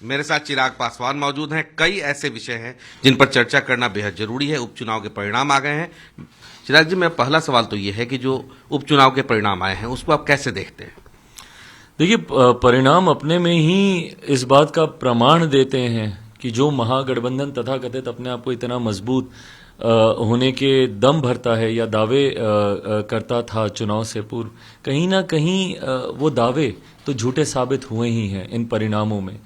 मेरे साथ चिराग पासवान मौजूद हैं। कई ऐसे विषय हैं जिन पर चर्चा करना बेहद जरूरी है। उपचुनाव के परिणाम आ गए हैं। चिराग जी, मेरा पहला सवाल तो ये है कि जो उपचुनाव के परिणाम आए हैं उसको आप कैसे देखते हैं? देखिए, परिणाम अपने में ही इस बात का प्रमाण देते हैं कि जो महागठबंधन तथाकथित अपने आप को इतना मजबूत होने के दम भरता है या दावे करता था चुनाव से पूर्व, कहीं ना कहीं वो दावे तो झूठे साबित हुए ही हैं इन परिणामों में।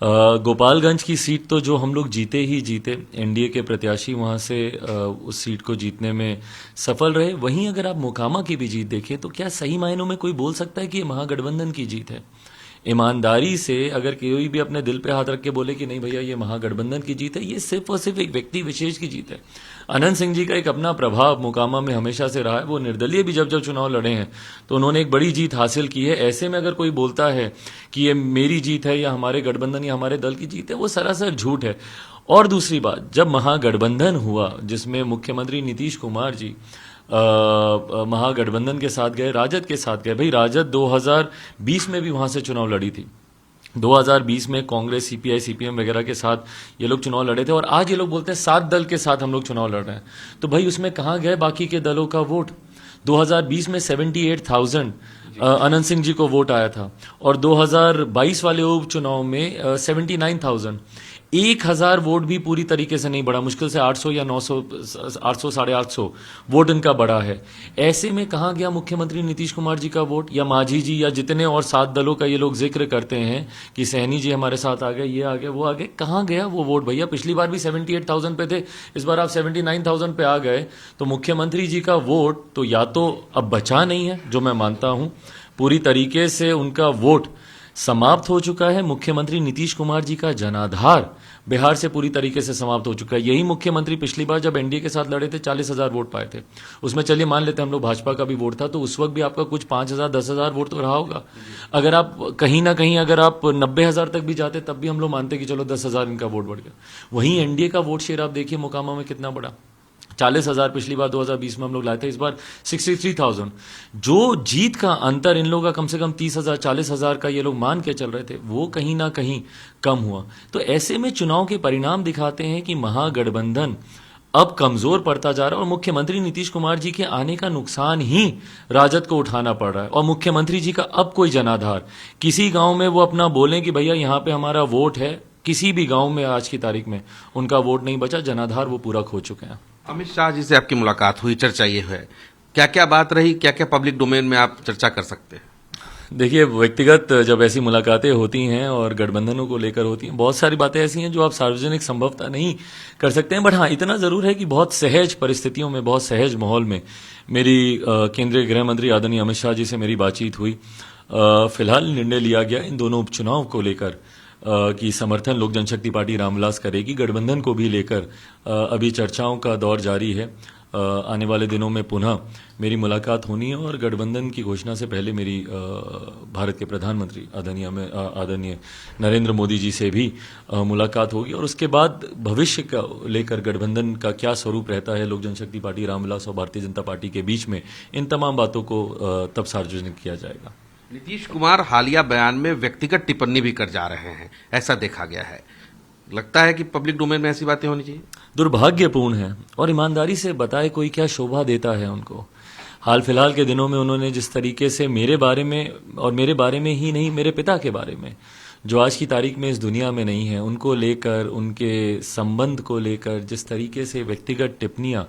गोपालगंज की सीट तो जो हम लोग जीते ही जीते, एनडीए के प्रत्याशी वहां से उस सीट को जीतने में सफल रहे। वहीं अगर आप मोकामा की भी जीत देखें तो क्या सही मायनों में कोई बोल सकता है कि ये महागठबंधन की जीत है? ईमानदारी से अगर कोई भी अपने दिल पे हाथ रख के बोले कि नहीं भैया ये महागठबंधन की जीत है, ये सिर्फ और सिर्फ एक व्यक्ति विशेष की जीत है। अनंत सिंह जी का एक अपना प्रभाव मोकामा में हमेशा से रहा है। वो निर्दलीय भी जब जब चुनाव लड़े हैं तो उन्होंने एक बड़ी जीत हासिल की है। ऐसे में अगर कोई बोलता है कि ये मेरी जीत है या हमारे गठबंधन या हमारे दल की जीत है, वो सरासर झूठ है। और दूसरी बात, जब महागठबंधन हुआ जिसमें मुख्यमंत्री नीतीश कुमार जी महागठबंधन के साथ गए, राजद के साथ गए। भाई राजद 2020 में भी वहां से चुनाव लड़ी थी। 2020 में कांग्रेस, सीपीआई, सीपीएम वगैरह के साथ ये लोग चुनाव लड़े थे और आज ये लोग बोलते हैं 7 दल के साथ हम लोग चुनाव लड़ रहे हैं। तो भाई उसमें कहां गए बाकी के दलों का वोट? 2020 में 78,000 अनंत सिंह जी को वोट आया था और 2022 वाले उपचुनाव में 79,000। 1,000 वोट भी पूरी तरीके से नहीं बढ़ा। मुश्किल से 800 या 900, 800, 850 वोट इनका बढ़ा है। ऐसे में कहां गया मुख्यमंत्री नीतीश कुमार जी का वोट, या मांझी जी, या जितने और 7 दलों का ये लोग जिक्र करते हैं कि सहनी जी हमारे साथ आ गए, ये आ गए, वो आ गए? कहां गया वो वोट भैया? पिछली बार भी 78,000 पे थे, इस बार आप 79,000 पे आ गए। तो मुख्यमंत्री जी का वोट तो या तो अब बचा नहीं है, जो मैं मानता हूं, पूरी तरीके से उनका वोट समाप्त हो चुका है। मुख्यमंत्री नीतीश कुमार जी का जनाधार बिहार से पूरी तरीके से समाप्त हो चुका है। यही मुख्यमंत्री पिछली बार जब एनडीए के साथ लड़े थे 40,000 वोट पाए थे। उसमें चलिए मान लेते हैं हम लोग भाजपा का भी वोट था, तो उस वक्त भी आपका कुछ 5,000, 10,000 वोट तो रहा होगा। अगर आप कहीं ना कहीं अगर आप 90,000 तक भी जाते तब भी हम लोग मानते कि चलो 10,000 इनका वोट बढ़ गया। वहीं एनडीए का वोट शेयर आप देखिए मोकामा में कितना बड़ा, 40,000 पिछली बार 2020 में हम लोग लाए थे, इस बार 63,000। जो जीत का अंतर इन लोगों का कम से कम 30,000, 40,000 का ये लोग मान के चल रहे थे, वो कहीं ना कहीं कम हुआ। तो ऐसे में चुनाव के परिणाम दिखाते हैं कि महागठबंधन अब कमजोर पड़ता जा रहा है और मुख्यमंत्री नीतीश कुमार जी के आने का नुकसान ही राजद को उठाना पड़ रहा है। और मुख्यमंत्री जी का अब कोई जनाधार, किसी गांव में वो अपना बोलें कि भैया यहां पे हमारा वोट है, किसी भी गांव में आज की तारीख में उनका वोट नहीं बचा। जनाधार वो पूरा खो चुके हैं। अमित शाह जी से आपकी मुलाकात हुई, चर्चा ये है, क्या क्या बात रही, क्या क्या पब्लिक डोमेन में आप चर्चा कर सकते हैं? देखिए, व्यक्तिगत जब ऐसी मुलाकातें होती हैं और गठबंधनों को लेकर होती हैं, बहुत सारी बातें ऐसी हैं जो आप सार्वजनिक संभवतः नहीं कर सकते हैं। बट हाँ, इतना जरूर है कि बहुत सहज परिस्थितियों में, बहुत सहज माहौल में मेरी केंद्रीय गृह मंत्री आदरणीय अमित शाह जी से मेरी बातचीत हुई। फिलहाल निर्णय लिया गया इन दोनों उपचुनाव को लेकर कि समर्थन लोक जनशक्ति पार्टी रामविलास करेगी। गठबंधन को भी लेकर अभी चर्चाओं का दौर जारी है। आने वाले दिनों में पुनः मेरी मुलाकात होनी है और गठबंधन की घोषणा से पहले मेरी भारत के प्रधानमंत्री आदरणीय नरेंद्र मोदी जी से भी मुलाकात होगी। और उसके बाद भविष्य का लेकर गठबंधन का क्या स्वरूप रहता है लोक जनशक्ति पार्टी रामविलास और भारतीय जनता पार्टी के बीच में, इन तमाम बातों को तब सार्वजनिक किया जाएगा। नीतीश कुमार हालिया बयान में व्यक्तिगत टिप्पणी भी कर जा रहे हैं, ऐसा देखा गया है। लगता है कि पब्लिक डोमेन में ऐसी बातें होनी चाहिए? दुर्भाग्यपूर्ण है। और ईमानदारी से बताए कोई क्या शोभा देता है उनको? हाल फिलहाल के दिनों में उन्होंने जिस तरीके से मेरे बारे में, और मेरे बारे में ही नहीं, मेरे पिता के बारे में, जो आज की तारीख में इस दुनिया में नहीं है, उनको लेकर, उनके संबंध को लेकर जिस तरीके से व्यक्तिगत टिप्पणियां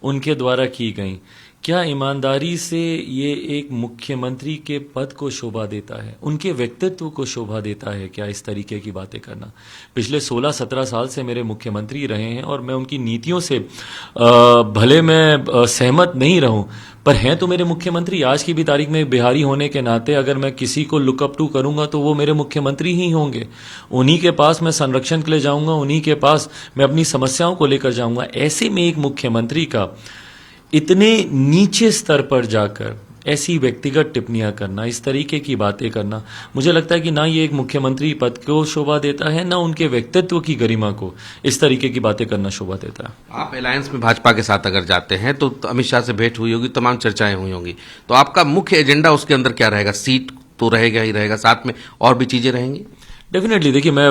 उनके द्वारा की गई, क्या ईमानदारी से ये एक मुख्यमंत्री के पद को शोभा देता है? उनके व्यक्तित्व को शोभा देता है क्या इस तरीके की बातें करना? पिछले 16-17 साल से मेरे मुख्यमंत्री रहे हैं और मैं उनकी नीतियों से भले मैं सहमत नहीं रहूं, पर हैं तो मेरे मुख्यमंत्री। आज की भी तारीख में बिहारी होने के नाते अगर मैं किसी को लुकअप टू करूंगा तो वो मेरे मुख्यमंत्री ही होंगे। उन्हीं के पास मैं संरक्षण के लिए जाऊंगा, उन्हीं के पास मैं अपनी समस्याओं को लेकर जाऊंगा। ऐसे में एक मुख्यमंत्री का इतने नीचे स्तर पर जाकर ऐसी व्यक्तिगत टिप्पणियां करना, इस तरीके की बातें करना, मुझे लगता है कि ना ये एक मुख्यमंत्री पद को शोभा देता है, ना उनके व्यक्तित्व की गरिमा को इस तरीके की बातें करना शोभा देता है। आप अलायंस में भाजपा के साथ अगर जाते हैं तो अमित शाह से भेंट हुई होगी, तमाम चर्चाएं हुई होंगी, तो आपका मुख्य एजेंडा उसके अंदर क्या रहेगा? सीट तो रहेगा ही रहेगा, साथ में और भी चीजें रहेंगी? डेफिनेटली देखिए मैं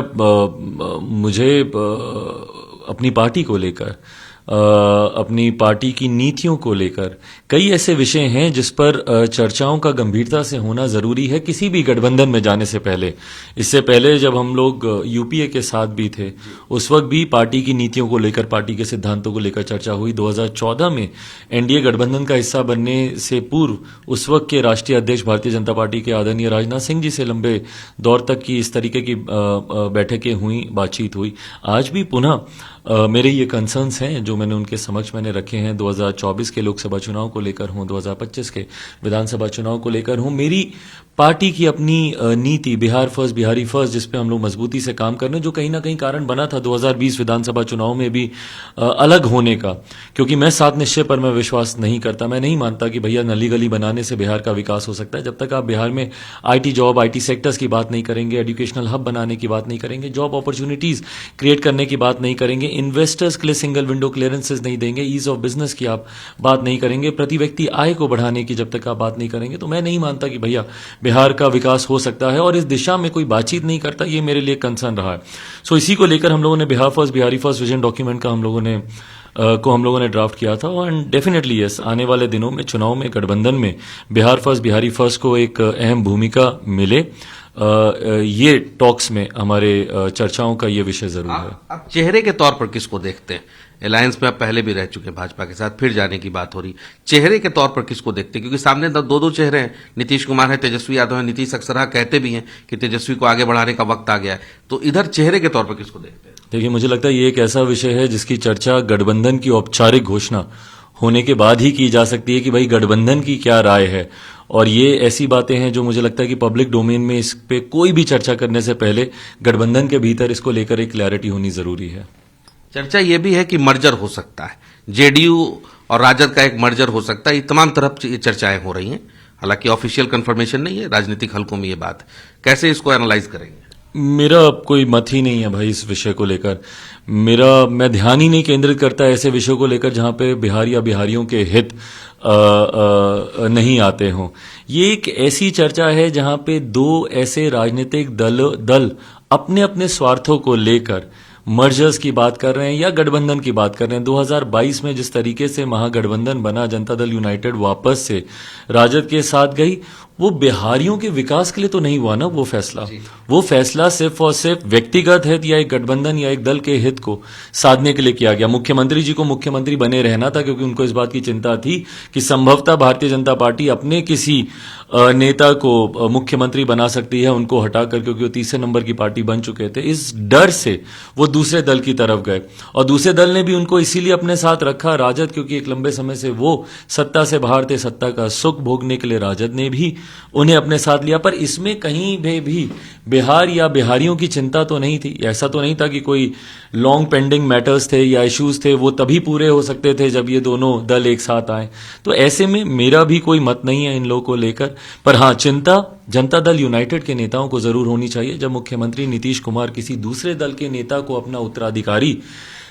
मुझे अपनी पार्टी को लेकर अपनी पार्टी की नीतियों को लेकर कई ऐसे विषय हैं जिस पर चर्चाओं का गंभीरता से होना जरूरी है किसी भी गठबंधन में जाने से पहले। इससे पहले जब हम लोग यूपीए के साथ भी थे उस वक्त भी पार्टी की नीतियों को लेकर पार्टी के सिद्धांतों को लेकर चर्चा हुई। 2014 में एनडीए गठबंधन का हिस्सा बनने से पूर्व उस वक्त के राष्ट्रीय अध्यक्ष भारतीय जनता पार्टी के आदरणीय राजनाथ सिंह जी से लंबे दौर तक की इस तरीके की बैठकें हुई, बातचीत हुई। आज भी पुनः मेरे ये कंसर्न्स हैं जो मैंने उनके समक्ष मैंने रखे हैं। 2024 के लोकसभा चुनाव को लेकर हों, 2025 के विधानसभा चुनाव को लेकर हों, मेरी पार्टी की अपनी नीति बिहार फर्स्ट, बिहारी फर्स्ट, जिस पे हम लोग मजबूती से काम कर रहे हैं, जो कहीं ना कहीं कारण बना था 2020 विधानसभा चुनाव में भी अलग होने का। क्योंकि मैं सात निश्चय पर मैं विश्वास नहीं करता। मैं नहीं मानता कि भैया नली गली बनाने से बिहार का विकास हो सकता है। जब तक आप बिहार में आईटी जॉब, आईटी सेक्टर्स की बात नहीं करेंगे, एजुकेशनल हब बनाने की बात नहीं करेंगे, जॉब अपॉर्चुनिटीज क्रिएट करने की बात नहीं करेंगे, इन्वेस्टर्स के लिए सिंगल विंडो क्लियरेंसेज नहीं देंगे, ईज ऑफ बिजनेस की आप बात नहीं करेंगे, प्रति व्यक्ति आय को बढ़ाने की जब तक आप बात नहीं करेंगे, तो मैं नहीं मानता कि भैया बिहार का विकास हो सकता है। और इस दिशा में कोई बातचीत नहीं करता, ये मेरे लिए कंसर्न रहा है। सो इसी को लेकर हम लोगों ने Bihar first, Bihari first vision document का हम लोगों ने ड्राफ्ट किया था। एंड डेफिनेटली यस, आने वाले दिनों में चुनाव में गठबंधन में बिहार फर्स्ट, बिहारी फर्स्ट को एक अहम भूमिका मिले, ये टॉक्स में हमारे चर्चाओं का ये विषय जरूर है। आप चेहरे के तौर पर किसको देखते हैं? अलायंस में आप पहले भी रह चुके हैं भाजपा के साथ, फिर जाने की बात हो रही, चेहरे के तौर पर किसको देखते हैं? क्योंकि सामने दो चेहरे हैं, नीतीश कुमार है, तेजस्वी यादव है। नीतीश अक्सर कहते भी हैं कि तेजस्वी को आगे बढ़ाने का वक्त आ गया है, तो इधर चेहरे के तौर पर किसको देखते हैं? देखिए, मुझे लगता है ये एक ऐसा विषय है जिसकी चर्चा गठबंधन की औपचारिक घोषणा होने के बाद ही की जा सकती है कि भाई गठबंधन की क्या राय है। और ये ऐसी बातें हैं जो मुझे लगता है कि पब्लिक डोमेन में इस पे कोई भी चर्चा करने से पहले गठबंधन के भीतर इसको लेकर एक क्लैरिटी होनी जरूरी है। चर्चा ये भी है कि मर्जर हो सकता है, जेडीयू और राजद का एक मर्जर हो सकता है। ये तमाम तरफ ये चर्चाएं हो रही हैं, हालांकि ऑफिशियल कंफर्मेशन नहीं है, राजनीतिक हलकों में ये बात। कैसे इसको एनालाइज करेंगे? मेरा कोई मत ही नहीं है भाई इस विषय को लेकर। मैं ध्यान ही नहीं केंद्रित करता ऐसे विषयों को लेकर जहां पे बिहार या बिहारियों के हित नहीं आते हों। ये एक ऐसी चर्चा है जहां पे दो ऐसे राजनीतिक दल अपने अपने स्वार्थों को लेकर मर्जर्स की बात कर रहे हैं या गठबंधन की बात कर रहे हैं। 2022 में जिस तरीके से महागठबंधन बना, जनता दल यूनाइटेड वापस से राजद के साथ गई, वो बिहारियों के विकास के लिए तो नहीं हुआ ना वो फैसला सिर्फ और सिर्फ व्यक्तिगत हित या एक गठबंधन या एक दल के हित को साधने के लिए किया गया। मुख्यमंत्री जी को मुख्यमंत्री बने रहना था क्योंकि उनको इस बात की चिंता थी कि संभवतः भारतीय जनता पार्टी अपने किसी नेता को मुख्यमंत्री बना सकती है उनको हटाकर, क्योंकि वो तीसरे नंबर की पार्टी बन चुके थे। इस डर से वो दूसरे दल की तरफ गए और दूसरे दल ने भी उनको इसीलिए अपने साथ रखा, राजद, क्योंकि एक लंबे समय से वो सत्ता से बाहर थे, सत्ता का सुख भोगने के लिए राजद ने भी उन्हें अपने साथ लिया। पर इसमें कहीं भी बिहार या बिहारियों की चिंता तो नहीं थी। ऐसा तो नहीं था कि कोई लॉन्ग पेंडिंग मैटर्स थे या इश्यूज थे, वो तभी पूरे हो सकते थे जब ये दोनों दल एक साथ आए। तो ऐसे में मेरा भी कोई मत नहीं है इन लोगों को लेकर। पर हाँ, चिंता जनता दल यूनाइटेड के नेताओं को जरूर होनी चाहिए जब मुख्यमंत्री नीतीश कुमार किसी दूसरे दल के नेता को अपना उत्तराधिकारी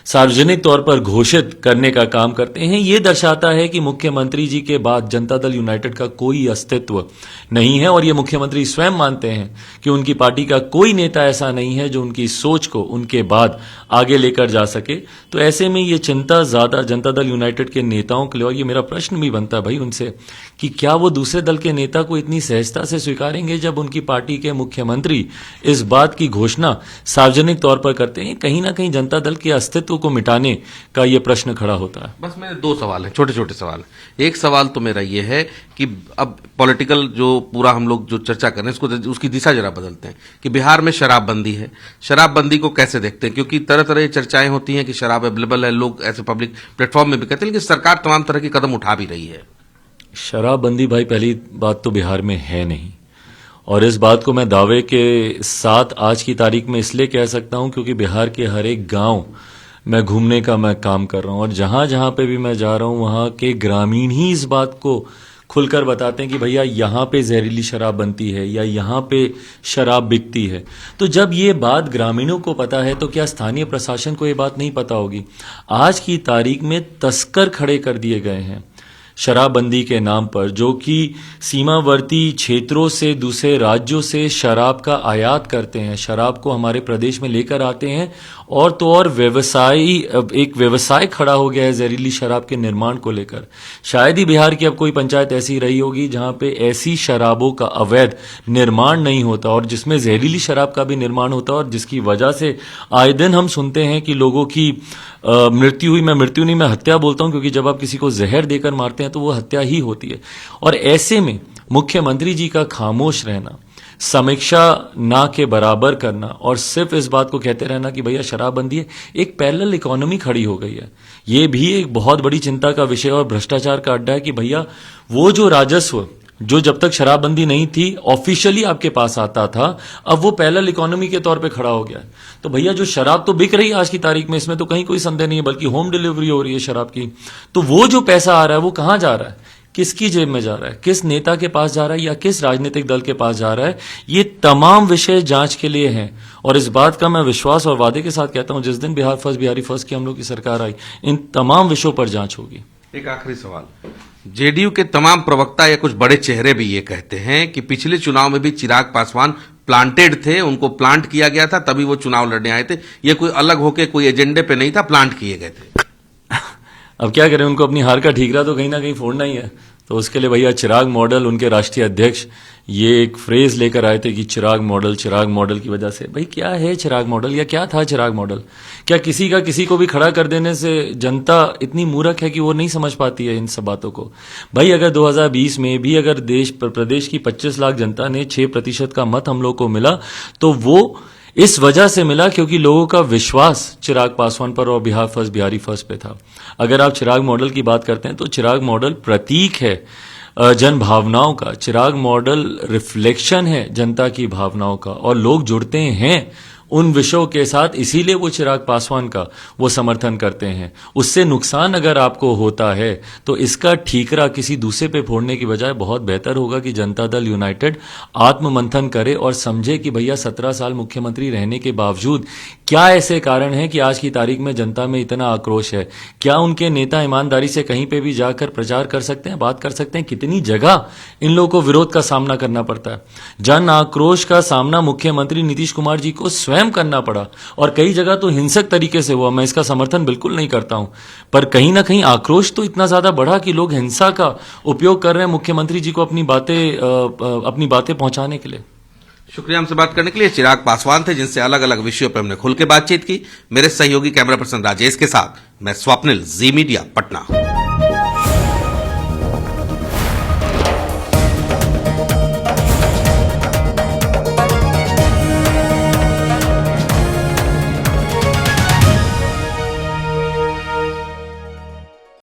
सार्वजनिक तौर पर घोषित करने का काम करते हैं। ये दर्शाता है कि मुख्यमंत्री जी के बाद जनता दल यूनाइटेड का कोई अस्तित्व नहीं है और ये मुख्यमंत्री स्वयं मानते हैं कि उनकी पार्टी का कोई नेता ऐसा नहीं है जो उनकी सोच को उनके बाद आगे लेकर जा सके। तो ऐसे में ये चिंता ज्यादा जनता दल यूनाइटेड के नेताओं के लिए, और ये मेरा प्रश्न भी बनता है भाई उनसे कि क्या वो दूसरे दल के नेता को इतनी सहजता से स्वीकारेंगे जब उनकी पार्टी के मुख्यमंत्री इस बात की घोषणा सार्वजनिक तौर पर करते हैं। कहीं ना कहीं जनता दल के अस्तित्व को मिटाने का यह प्रश्न खड़ा होता है। बस मेरे दो सवाल हैं, छोटे छोटे सवाल। एक सवाल तो मेरा यह है कि अब पॉलिटिकल जो पूरा हम लोग जो चर्चा कर रहे हैं उसको, उसकी दिशा जरा बदलते हैं कि बिहार में शराबबंदी है, शराबबंदी को कैसे देखते हैं? क्योंकि तरह तरह चर्चाएं होती हैं कि शराब अवेलेबल है, लोग ऐसे पब्लिक प्लेटफॉर्म में भी कहते हैं, लेकिन सरकार तमाम तरह के कदम उठा भी रही है। शराबबंदी भाई पहली बात तो बिहार में है नहीं, और इस बात को मैं दावे के साथ आज की तारीख में इसलिए कह सकता हूं क्योंकि बिहार के हर एक गांव मैं घूमने का मैं काम कर रहा हूं और जहां जहां पे भी मैं जा रहा हूं वहां के ग्रामीण ही इस बात को खुलकर बताते हैं कि भैया यहाँ पे जहरीली शराब बनती है या यहाँ पे शराब बिकती है। तो जब ये बात ग्रामीणों को पता है तो क्या स्थानीय प्रशासन को ये बात नहीं पता होगी? आज की तारीख में तस्कर खड़े कर दिए गए हैं, शराबबंदी के नाम पर, जो कि सीमावर्ती क्षेत्रों से दूसरे राज्यों से शराब का आयात करते हैं, शराब को हमारे प्रदेश में लेकर आते हैं, और तो और एक व्यवसाय खड़ा हो गया है जहरीली शराब के निर्माण को लेकर। शायद ही बिहार की अब कोई पंचायत ऐसी रही होगी जहां पे ऐसी शराबों का अवैध निर्माण नहीं होता और जिसमें जहरीली शराब का भी निर्माण होता, और जिसकी वजह से आए दिन हम सुनते हैं कि लोगों की मृत्यु हुई। मैं मृत्यु नहीं, मैं हत्या बोलता हूं, क्योंकि जब आप किसी को जहर देकर मारते हैं तो वो हत्या ही होती है। और ऐसे में मुख्यमंत्री जी का खामोश रहना, समीक्षा ना के बराबर करना और सिर्फ इस बात को कहते रहना कि भैया शराबबंदी है, एक पैरेलल इकोनॉमी खड़ी हो गई है। ये भी एक बहुत बड़ी चिंता का विषय और भ्रष्टाचार का अड्डा है कि भैया वो जो राजस्व जो जब तक शराबबंदी नहीं थी ऑफिशियली आपके पास आता था, अब वो पैरेलल इकोनॉमी के तौर पे खड़ा हो गया है। तो भैया जो शराब तो बिक रही है आज की तारीख में, इसमें तो कहीं कोई संदेह नहीं है, बल्कि होम डिलीवरी हो रही है शराब की। तो वो जो पैसा आ रहा है वो कहां जा रहा है, किसकी जेब में जा रहा है, किस नेता के पास जा रहा है या किस राजनीतिक दल के पास जा रहा है, ये तमाम विषय जांच के लिए हैं। और इस बात का मैं विश्वास और वादे के साथ कहता हूं, जिस दिन बिहार फर्स्ट बिहारी फर्स्ट की हम लोग की सरकार आई, इन तमाम विषयों पर जांच होगी। एक आखिरी सवाल, जेडीयू के तमाम प्रवक्ता या कुछ बड़े चेहरे भी ये कहते हैं कि पिछले चुनाव में भी चिराग पासवान प्लांटेड थे, उनको प्लांट किया गया था, तभी वो चुनाव लड़ने आए थे। ये कोई अलग होके कोई एजेंडे पे नहीं था, प्लांट किए गए थे। अब क्या करें, उनको अपनी हार का ठीकरा तो कहीं ना कहीं फोड़ना ही है। तो उसके लिए भैया चिराग मॉडल, उनके राष्ट्रीय अध्यक्ष ये एक फ्रेज लेकर आए थे कि चिराग मॉडल की वजह से। भाई क्या है चिराग मॉडल या क्या था चिराग मॉडल? क्या किसी को भी खड़ा कर देने से जनता इतनी मूर्ख है कि वो नहीं समझ पाती है इन सब बातों को? भाई अगर 2020 में भी अगर प्रदेश की 25 लाख जनता ने 6% का मत हम लोग को मिला, तो वो इस वजह से मिला क्योंकि लोगों का विश्वास चिराग पासवान पर और बिहार फर्स्ट बिहारी फर्स्ट पे था। अगर आप चिराग मॉडल की बात करते हैं तो चिराग मॉडल प्रतीक है जन भावनाओं का, चिराग मॉडल रिफ्लेक्शन है जनता की भावनाओं का, और लोग जुड़ते हैं उन विषयों के साथ, इसीलिए वो चिराग पासवान का वो समर्थन करते हैं। उससे नुकसान अगर आपको होता है तो इसका ठीकरा किसी दूसरे पे फोड़ने की बजाय बहुत बेहतर होगा कि जनता दल यूनाइटेड आत्ममंथन करे और समझे कि भैया 17 साल मुख्यमंत्री रहने के बावजूद क्या ऐसे कारण हैं कि आज की तारीख में जनता में इतना आक्रोश है। क्या उनके नेता ईमानदारी से कहीं पे भी जाकर प्रचार कर सकते हैं, बात कर सकते हैं? कितनी जगह इन लोगों को विरोध का सामना करना पड़ता है। जन आक्रोश का सामना मुख्यमंत्री नीतीश कुमार जी को स्वयं करना पड़ा, और कई जगह तो हिंसक तरीके से हुआ। मैं इसका समर्थन बिल्कुल नहीं करता हूं, पर कहीं ना कहीं आक्रोश तो इतना ज्यादा बढ़ा कि लोग हिंसा का उपयोग कर रहे हैं मुख्यमंत्री जी को अपनी बातें पहुंचाने के लिए। शुक्रिया हमसे बात करने के लिए। चिराग पासवान थे, जिनसे अलग अलग विषयों पर हमने खुल के बातचीत की। मेरे सहयोगी कैमरा पर्सन राजेश के साथ मैं स्वप्निल, जी मीडिया, पटना।